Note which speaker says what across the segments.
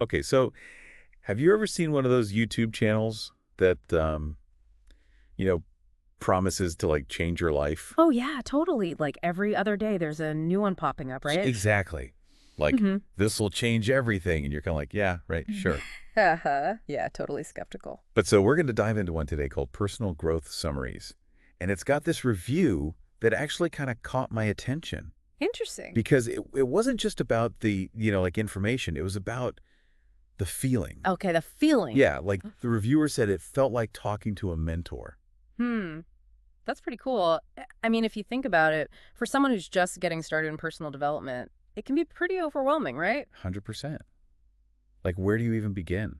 Speaker 1: Okay, so have you ever seen one of those YouTube channels that, you know, promises to like change your life?
Speaker 2: Oh, yeah, totally. Like every other day, there's a new one popping up, right?
Speaker 1: Exactly. Like,
Speaker 2: Mm-hmm.
Speaker 1: this will change everything. And you're kind of like, yeah, right, sure.
Speaker 2: Uh-huh. Yeah, totally skeptical.
Speaker 1: But so we're going to dive into one today called Personal Growth Summaries. And it's got this review that actually kind of caught my attention
Speaker 2: Interesting.
Speaker 1: because it wasn't just about the, like information. It was about the feeling.
Speaker 2: Okay, the feeling.
Speaker 1: Yeah, like the reviewer said it felt like talking to a mentor.
Speaker 2: Hmm. That's pretty cool. I mean, if you think about it, for someone who's just getting started in personal development, it can be pretty overwhelming, right?
Speaker 1: 100%. Like, where do you even begin?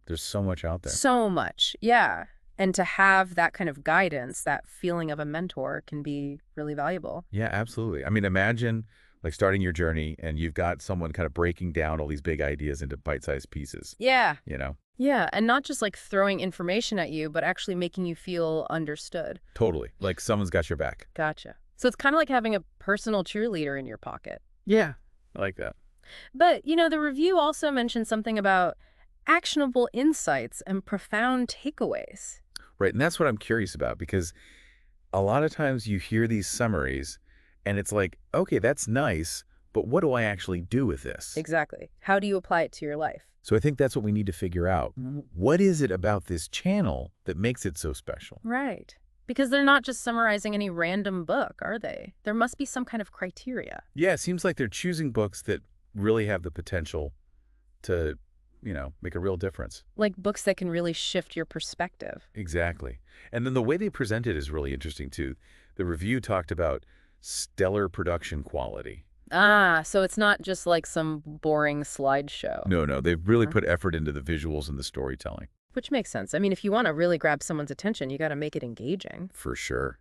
Speaker 1: There's so much out there.
Speaker 2: So much. Yeah. And to have that kind of guidance, that feeling of a mentor can be really valuable.
Speaker 1: Yeah, absolutely. I mean, imagine like starting your journey and you've got someone kind of breaking down all these big ideas into bite-sized pieces,
Speaker 2: Yeah.
Speaker 1: you know?
Speaker 2: Yeah. And not just like throwing information at you, but actually making you feel understood.
Speaker 1: Totally. Like someone's got your back.
Speaker 2: Gotcha. So it's kind of like having a personal cheerleader in your pocket.
Speaker 1: Yeah. I like that.
Speaker 2: But, the review also mentioned something about actionable insights and profound takeaways.
Speaker 1: Right. And that's what I'm curious about because a lot of times you hear these summaries and it's like, okay, that's nice, but what do I actually do with this?
Speaker 2: Exactly. How do you apply it to your life?
Speaker 1: So I think that's what we need to figure out. What is it about this channel that makes it so special?
Speaker 2: Right. Because they're not just summarizing any random book, are they? There must be some kind of criteria.
Speaker 1: Yeah, it seems like they're choosing books that really have the potential to, make a real difference.
Speaker 2: Like books that can really shift your perspective.
Speaker 1: Exactly. And then the way they present it is really interesting too. The review talked about stellar production quality.
Speaker 2: Ah, so it's not just like some boring slideshow.
Speaker 1: No, no, they've really
Speaker 2: Huh?
Speaker 1: put effort into the visuals and the storytelling,
Speaker 2: Which makes sense. I mean, if you want to really grab someone's attention, you got to make it engaging.
Speaker 1: for sure.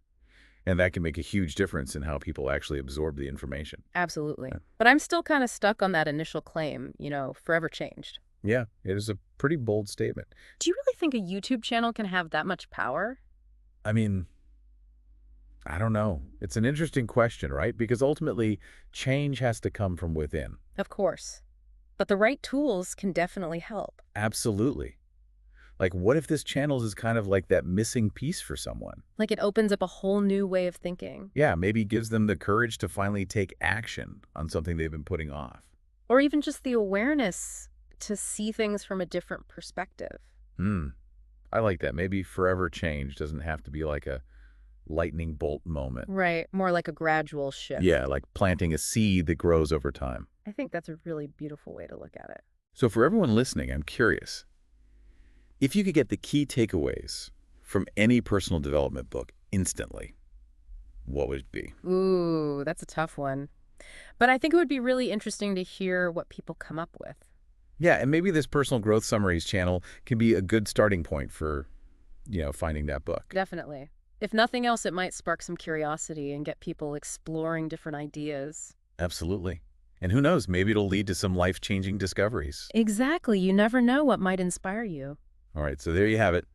Speaker 1: And that can make a huge difference in how people actually absorb the information.
Speaker 2: Absolutely.
Speaker 1: Yeah,
Speaker 2: But I'm still kind of stuck on that initial claim, forever changed.
Speaker 1: yeah, it is a pretty bold statement.
Speaker 2: Do you really think a YouTube channel can have that much power?
Speaker 1: I mean, I don't know. It's an interesting question, right? Because ultimately, change has to come from within.
Speaker 2: Of course. But the right tools can definitely help.
Speaker 1: Absolutely. Like, what if this channel is kind of like that missing piece for someone?
Speaker 2: Like it opens up a whole new way of thinking.
Speaker 1: Yeah, maybe gives them the courage to finally take action on something they've been putting off.
Speaker 2: Or even just the awareness to see things from a different perspective.
Speaker 1: Hmm. I like that. Maybe forever change doesn't have to be like a lightning bolt moment.
Speaker 2: Right. More like a gradual shift.
Speaker 1: Yeah, like planting a seed that grows over time.
Speaker 2: I think that's a really beautiful way to look at it.
Speaker 1: So for everyone listening, I'm curious. If you could get the key takeaways from any personal development book instantly, what would it be?
Speaker 2: Ooh, that's a tough one. But I think it would be really interesting to hear what people come up with.
Speaker 1: Yeah, and maybe this personal growth summaries channel can be a good starting point for, finding that book.
Speaker 2: Definitely. If nothing else, it might spark some curiosity and get people exploring different ideas.
Speaker 1: Absolutely. And who knows, maybe it'll lead to some life-changing discoveries.
Speaker 2: Exactly. You never know what might inspire you.
Speaker 1: All right, so there you have it.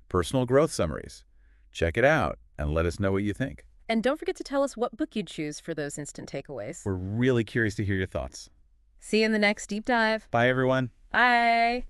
Speaker 1: Personal growth summaries. Check it out and let us know what you think.
Speaker 2: And don't forget to tell us what book you'd choose for those instant takeaways.
Speaker 1: We're really curious to hear your thoughts.
Speaker 2: See you in the next deep dive.
Speaker 1: Bye, everyone.
Speaker 2: Bye.